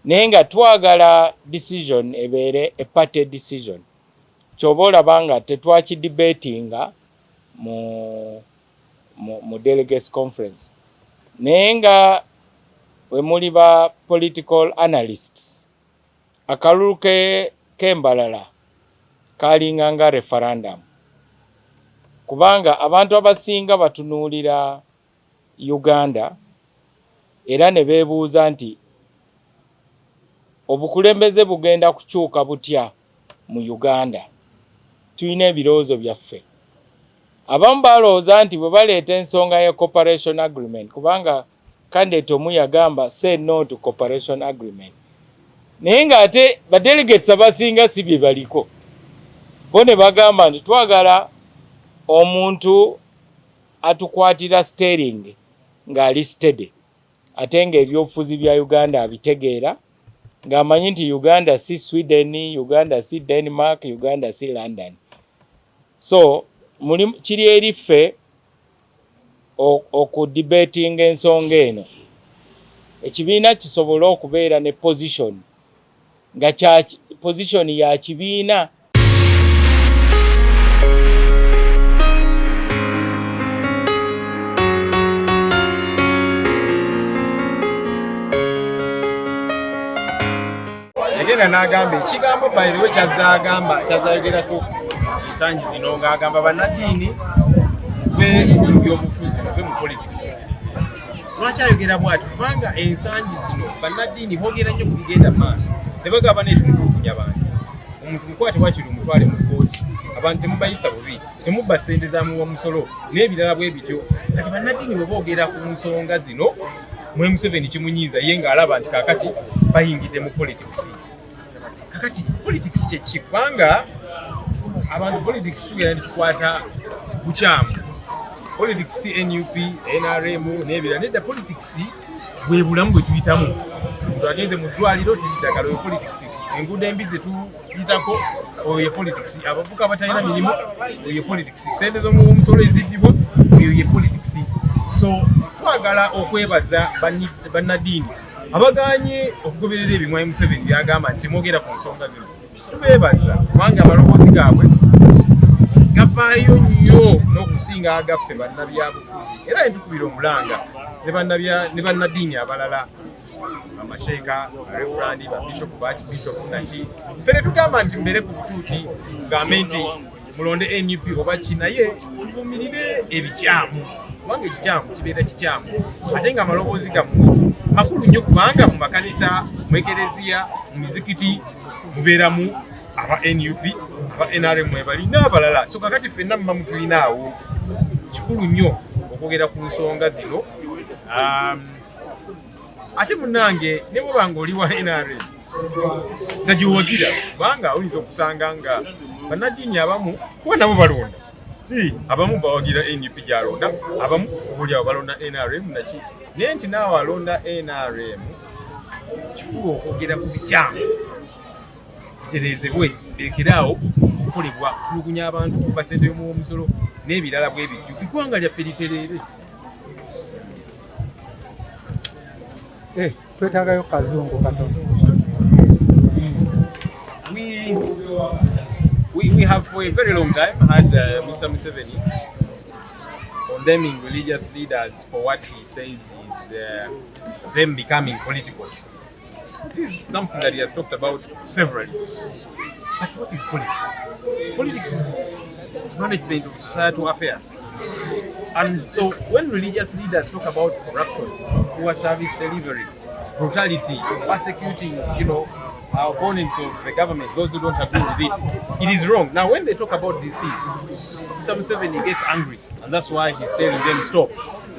naye nga twagala decision ebeere a party decision. Ky'oba olabanga tetwakidebatinga mu delegates conference naye nga we muli ba political analysts akalulu k'embalala kalinga nga referendum, kubanga abantu abasinga batunuulira Uganda era ne beebuuza nti obukulembeze bugenda kukyuka butya mu Uganda. Tulina ebirowoozo byaffe. Abamu balowooza nti bwe baleeta ensonga ya cooperation agreement, kubanga candidate omu yagamba say no to cooperation agreement, naye ng'ate badelegates abasinga si bye baliko. Bo ne bagamba nti twagala omuntu atukwatira steering ng'ali steady, ate ng'ebyobufuzi bya Uganda abitegeera, ng'amanyi nti Uganda si Sweden, Uganda si Denmark, Uganda si London. So kiri eriffe okudebatinga ensonga eno ekibiina kisobola okubeera ne position nga kya position ya kibiina. Yagenda n'agamba ekigambo bayiriwe kyazayogerako ensangi zino ng'agamba bannaddiini ve mu byobufuzi ve mu politics. Lwaki ayogera bw'ati? Kubanga ensangi zino bannaddiini boogera nnyo ku bigenda mu maaso ne bagamba n'ekimutulugunya abantu. Omuntu mukwate wakiri omutwale mu kkooti, abantu temubayisa bubi, temubba ssente za mumusolo n'ebirala bwe bityo. Kati bannaddiini bwe boogera ku nsonga zino mu Museveni kimunyiiza ye ng'alaba nti kaakati bayingidde mu politics. Kakati politics kyeki? Kubanga abantu politics tugenda tukwata bukyamu. Politics NUP, NRM n'ebirala. Nedda politics bwe bulamu bwe tuyitamu. Omuntu agenze mu ddwaliro tebitagala oyo politics. Enguudo embi ze tuyitako oyo politics. Abavuka abatalina mirimu oyo politics. Ssente z'omusolo eziddibwa oyo ye politics. So twagala okwebaza bannaddiini abaganye okugoberera ebimwayi Museveni byagamba nti mwogera ku nsonga zino. Tubeebaza kubanga amaloboozi gaabwe gafaayo nnyo n'okusinga agaffe bannabyabufuzi, era netukubira omulanga ne bannaddiini abalala amasheeka areverandi babishopu bakibishopu naki. Ffe ne tugamba nti mbere ku butuuti tugambe nti mulonde NUP oba ki, naye tuvumirire ebikyamu kubanga ekikyamu kibeera kikyamu ate nga amaloboozi gammwe makulu nnyo kubanga mu makanisa, mu ekereziya, mu mizikiti mubeeramu aba NUP, aba NRM ebali n'abalala. So kakati ffenna muba mutulinaawo. Kikulu nnyo okwogera ku nsonga zino. Ate munnange ne bw'oba ng'oli wa NRM nga gy'owagira, kubanga oyinza okusanga nga bannaddiini abamu kuba nabo balonda. Abamu bawagira NUP gy'alonda, abamu oboolyawo balonda NRM naki. Naye nti naawe alonda NRM, kikulu okwogera ku bikyamu bitereezebwe, birekeraawo okukolebwa tulugunya abantu ku basente y'omusolo n'ebirala bwe bijju. Eggwanga lyaffe litereere. Twetaagayo kazungu katono. We have for a very long time had Mr. Museveni condemning religious leaders for what he says is them becoming political. This is something that he has talked about severally. But what is politics? Politics is management of societal affairs. And so when religious leaders talk about corruption, poor service delivery, brutality, persecuting, our opponents of the government, those who don't agree with it is wrong. Now, when they talk about these things, Mr. Museveni gets angry, and that's why he's telling them stop.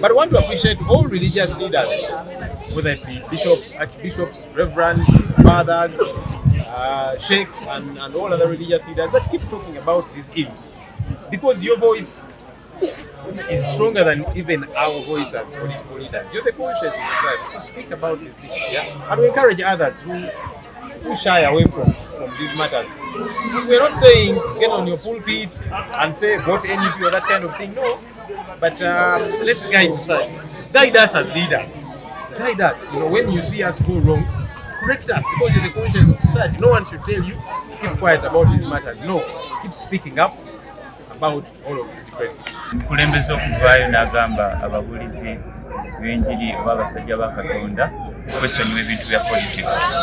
But I want to appreciate all religious leaders, whether it be bishops, archbishops, reverends, fathers, sheikhs, and all other religious leaders that keep talking about these issues. Because your voice is stronger than even our voice as political leaders. You're the conscience of society, so speak about these things, yeah? And we encourage others who shy away from these matters. We're not saying get on your pulpit and say vote NUP or that kind of thing, no. But let's guide society. Guide us as leaders. Guide us. When you see us go wrong, correct us, because you're the conscience of society. No one should tell you to keep quiet about these matters. No, keep speaking up about all of these different issues. Mukulembeze okuvaayo n'agamba ababulizi b'enjiri oba abasajja ba Katonda okwesonyiwa ebintu bya politics.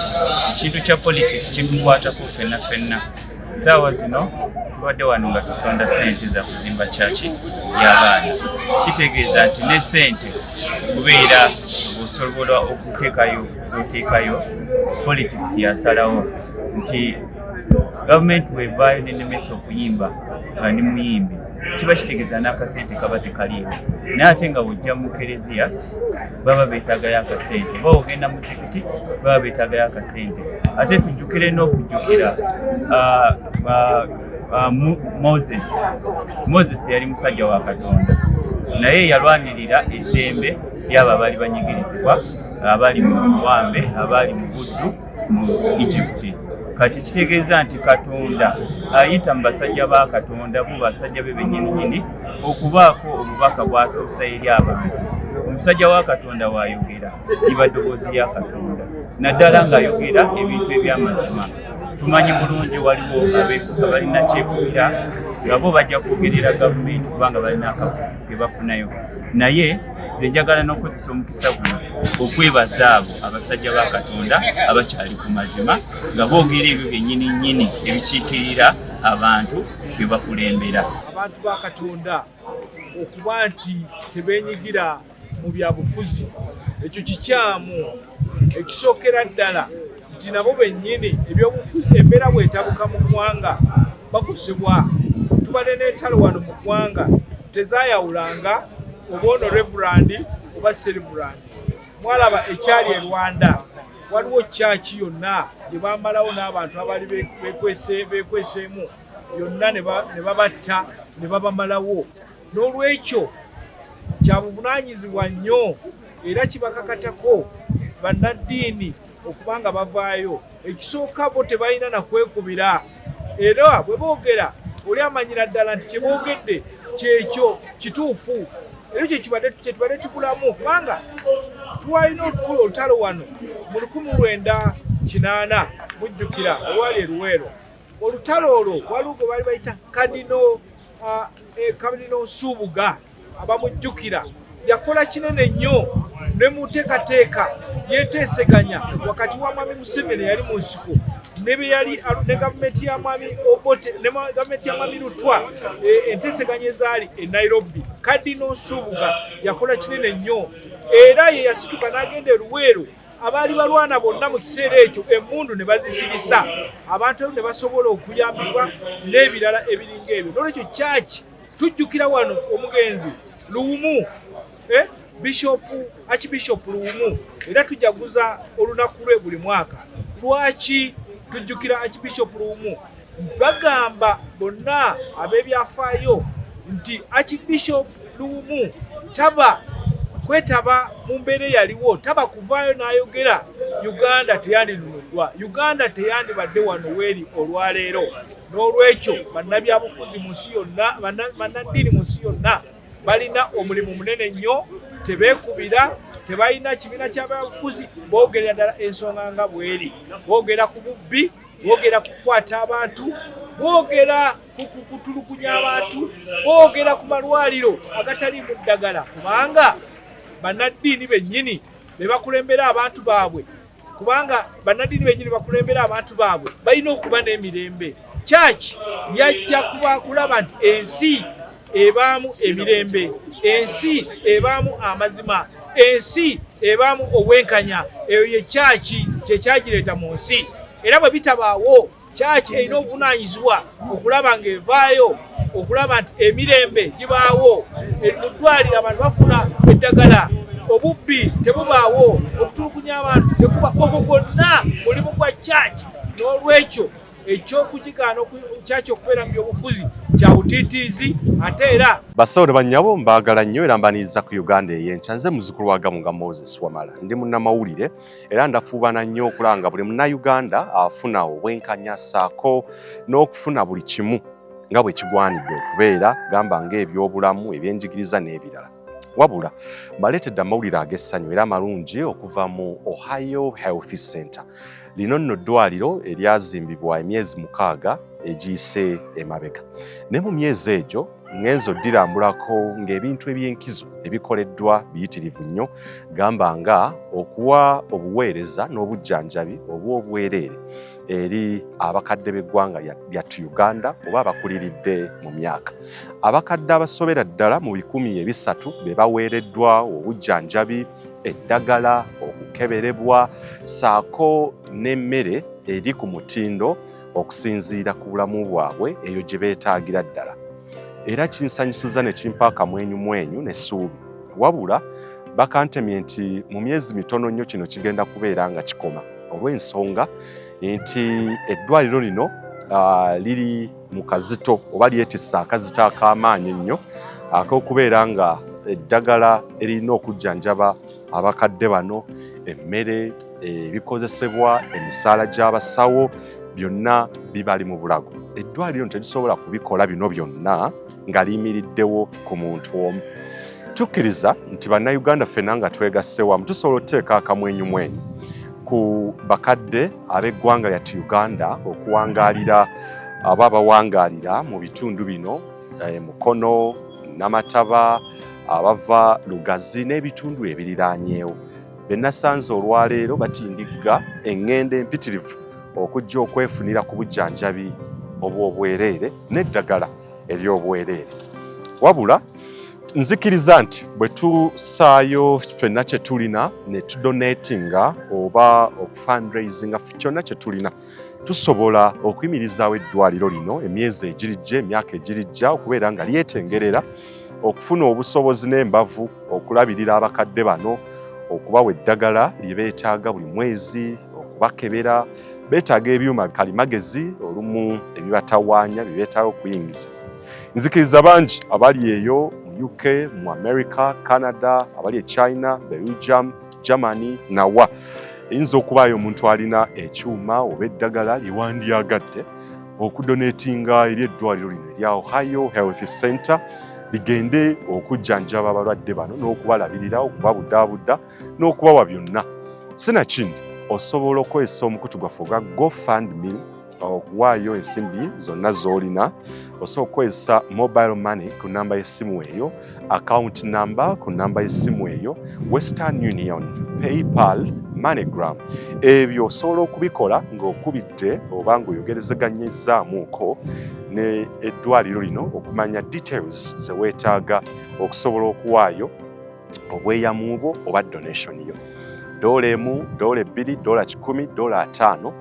Ekintu kya politics kitukwatako ffenna. Saawa zino tubadde wano nga tusonda ssente za kuzimba kyaki y'abaana. Kitegeeza nti ne ssente kubeera osobola okuteekayo politics yasalawo nti gavumenti bwevaayo n'enemesa okuyimba nga ndi muyimbi kiba kitegeeza n'akasente kaba tekaliiwo. Naye ate nga bw'ojja mu kereziya baba beetaagayo akasente, oba ogenda mu zikiti baba beetaagayo akasente. Ate tujjukire n'okujjukira Moses yali musajja wa Katonda, naye yalwanirira eddembe ly'abo abaali banyigirizibwa, abaali mu buwambe, abaali mu buddu mu Egypt. Kati kitegeeza nti Katonda ayita mu basajja ba Katonda, bo basajja be bennyini okubaako obubaka bw'atuusa eri abantu. omusajja wa Katonda wayogera liba ddoboozi lya Katonda naddala ng'ayogera ebintu eby'amazima. Tumanyi bulungi waliwo abalina kyekugira nga bo bajja kwogerera gavumenti kubanga balina akafuko ke bafunayo, naye nze njagala n'okozesa omukisa guno okwebaza abo abasajja ba Katonda abakyali ku mazima nga boogera ebyo byennyini nnyini ebikiikirira abantu be bakulembera. Abantu ba Katonda okuba nti tebeenyigira mu byabufuzi ekyo kikyamu. Ekisookera ddala nti nabo bennyini ebyobufuzi embeera bwetabuka mu ggwanga bakosebwa. Tubadde n'entalo wano mu ggwanga tezaayawulanga oba ono reverandi oba serivulandi. Mwalaba ekyali e Rwanda waliwo kyaki yonna gye bamalawo n'abantu abaali beekweseemu yonna ne babatta ne babamalawo. N'olwekyo kya buvunaanyizibwa nnyo era kibakakatako bannaddiini okuba nga bavaayo. Ekisooka bo tebalina na kwekubira, era bwe boogera oli amanyira ddala nti kye boogedde kyekyo kituufu. Era ekyo kyetubadde tukulamu kubanga twalina okukola olutalo wano mu 1980 mujjukira olwali e Luweero. Olutalo olwo waliwo gwe baali bayita Kadino Subuga abamujjukira. Yakola kinene nnyo ne mu nteekateeka yeeteeseganya wakati wa Mwami Museveni yali mu nsiko ne gavumenti ya Mwami Obote ne gavumenti ya Mwami Lutwa enteeseganya ezaali e Nairobi. Kadino Subuga yakola kinene nnyo era ye yasituka n'agenda e Luweero. Abaali balwana bonna mu kiseera ekyo emmundu ne bazisirisa, abantu ne basobola okuyambibwa n'ebirala ebiringa ebyo. N'olwekyo kyaki tujjukira wano omugenzi Luwumu, Archbishop Luwumu, era tujaguza olunaku lwe buli mwaka. Lwaki tujjukira Archbishop Luwumu? Bagamba bonna ab'ebyafaayo nti Archbishop Luwumu kwetaba mu mbeera yaliwo, taba kuvaayo n'ayogera Uganda teyandinunulwa, Uganda teyandibadde wano weeri olwaleero. N'olwekyo bannabyabufuzi mu nsi yonna, bannaddiini mu nsi yonna balina omulimu munene nnyo, tebeekubira, tebalina kibiina ky'ababufuzi, boogera ddala ensonga nga bweri. Boogera ku bubbi, boogera ku kukwata abantu, boogera ku kutulugunya abantu, boogera ku malwaliro agataliimu ddagala, kubanga bannaddiini bennyini be bakulembera abantu baabwe, kubanga bannaddiini bennyini bakulembera abantu baabwe balina okuba n'emirembe. Church yajja kulaba nti ensi ebaamu emirembe, ensi ebaamu amazima, ensi ebaamu obwenkanya. Eyo ye church kyekyagireeta mu nsi, era bwe bitabaawo church erina obuvunaanyizibwa okulaba ng'evaayo okulaba nti emirembe gibaawo, mu ddwaliro abantu bafuna eddagala, obubbi tebubaawo, okutulugunya abantu tekuba. Ogwo gwonna mulimu gwa church. N'olwekyo ekyokugigaana church okubeera mu byobufuzi kya butiitiizi ate era. Basawo bannyabo mbaagala nnyo era mbaniriza ku Uganda ey'enkya. Nze muzzukulu wa Gamunga Moses Wamala, ndi munnamawulire era ndafuubana nnyo okulanga buli munnayuganda afuna obwenkanya ssaako n'okufuna buli kimu nga bwe kigwanidde okubeera, gamba ng'ebyobulamu, ebyenjigiriza n'ebirala. Wabula mbaleetedde amawulire ag'essanyu era amalungi okuva mu Ohio Health Center. Lino nno ddwaliro eryazimbibwa emyezi 6 egiyise emabega. Ne mu myezi egyo ngenzo oddirambulako ng'ebintu eby'enkizo ebikoleddwa biyitirivu nnyo, gamba nga okuwa obuweereza n'obujjanjabi obw'obwereere eri abakadde b'eggwanga lyattu Uganda oba abakuliridde mu myaka. Abakadde abasobera ddala mu 300 be baweereddwa obujjanjabi, eddagala, okukeberebwa ssaako n'emmere eri ku mutindo okusinziira ku bulamu bwabwe eyo gye beetaagira ddala. Era kinsanyusiza ne kimpa akamwenyumwenyu n'essuubi. Wabula bakantemye nti mu myezi mitono nnyo kino kigenda kubeera nga kikoma olw'ensonga nti eddwaliro lino liri mu kazito oba lyetisse akazito ak'amaanyi ennyo ak'okubeera nga eddagala erina okujjanjaba abakadde bano, emmere, ebikozesebwa, emisaala gy'abasawo byonna bibali mu bulago. Eddwaliro terisobola kubikola bino byonna nga liyimiriddewo ku muntu omu. tukkiriza nti bannayuganda ffenna nga twegasse wamu tusobola okuteeka akamwenyumwenyu ku bakadde ab'eggwanga lyattu Uganda okuwangaalira abo abawangaalira mu bitundu bino Mukono, Namataba, abava Lugazi n'ebitundu ebiriraanyeewo. Be nasanze olwaleero batindigga eŋŋendo empitirivu okujja okwefunira ku bujjanjabi obw'obwereere n'eddagala ery'obwereere. Wabula nzikiriza nti bwe tusaayo ffenna kye tulina ne tudonatinga oba okufundraisinga kyonna kye tulina, tusobola okuyimirizaawo eddwaliro lino emyezi egirijja, emyaka egirijja, okubeera nga lyetengerera okufuna obusobozi n'embavu okulabirira abakadde bano, okubawa eddagala lye beetaaga buli mwezi, okubakebera. Beetaaga ebyuma kalimagezi olumu ebibatawaanya bye beetaaga okuyingiza. Nzikiriza bangi abali eyo mu UK, mu America, Canada, abali e China, Belgium, Germany nawa. Eyinza okubaayo omuntu alina ekyuma oba eddagala lye wandyagadde okudonatinga eri eddwaliro lino erya Ohio Health Center ligende okujjanjaba abalwadde bano n'okubalabirira, okubabuddaabudda n'okubawa byonna. Sinakindi osobola okukozesa omukutu gwaffe ogwa GoFundMe okuwaayo ensimbi zonna z'olina. Osobola okukozesa mobile money ku namba y'essimu eyo, account number ku namba y'essimu eyo, Western Union, PayPal, MoneyGram. Ebyo osobola okubikola ng'okubidde oba ng'oyogerezeganyizaamuuko ne eddwaliro lino okumanya details ze weetaaga okusobola okuwaayo obweyamu bwo oba donation yo. $1, $2, $10, $5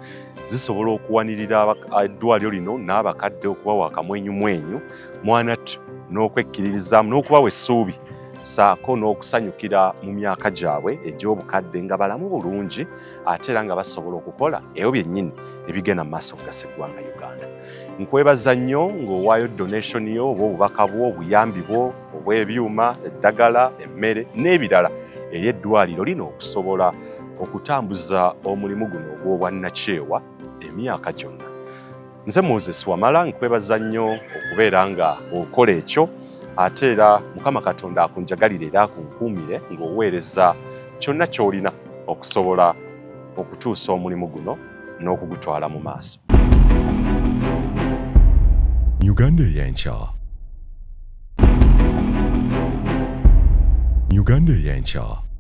zisobola okuwanirira eddwaliro lino n'abakadde okubawa akamwenyumwenyu mwanattu n'okwekkiririzaamu n'okubawa essuubi saako n'okusanyukira mu myaka gyabwe egy'obukadde nga balamu bulungi ate era nga basobola okukola ebyo byennyini ebigenda mu maaso okugasa eggwanga Uganda. Nkwebaza nnyo ng'owaayo donation yo oba obubaka bwo, obuyambi bwo obw'ebyuma, eddagala, emmere n'ebirala eri eddwaliro lino okusobola okutambuza omulimu guno ogw'obwannakyewa emyaka gyonna. Nze Moses Wamala nkwebaza nnyo okubeera nga okola ekyo, ate era Mukama Katonda akunjagalire era akunkuumire ng'oweereza kyonna ky'olina okusobola okutuusa omulimu guno n'okugutwala mu maaso. Uganda ey'enkya. Uganda ey'enkya.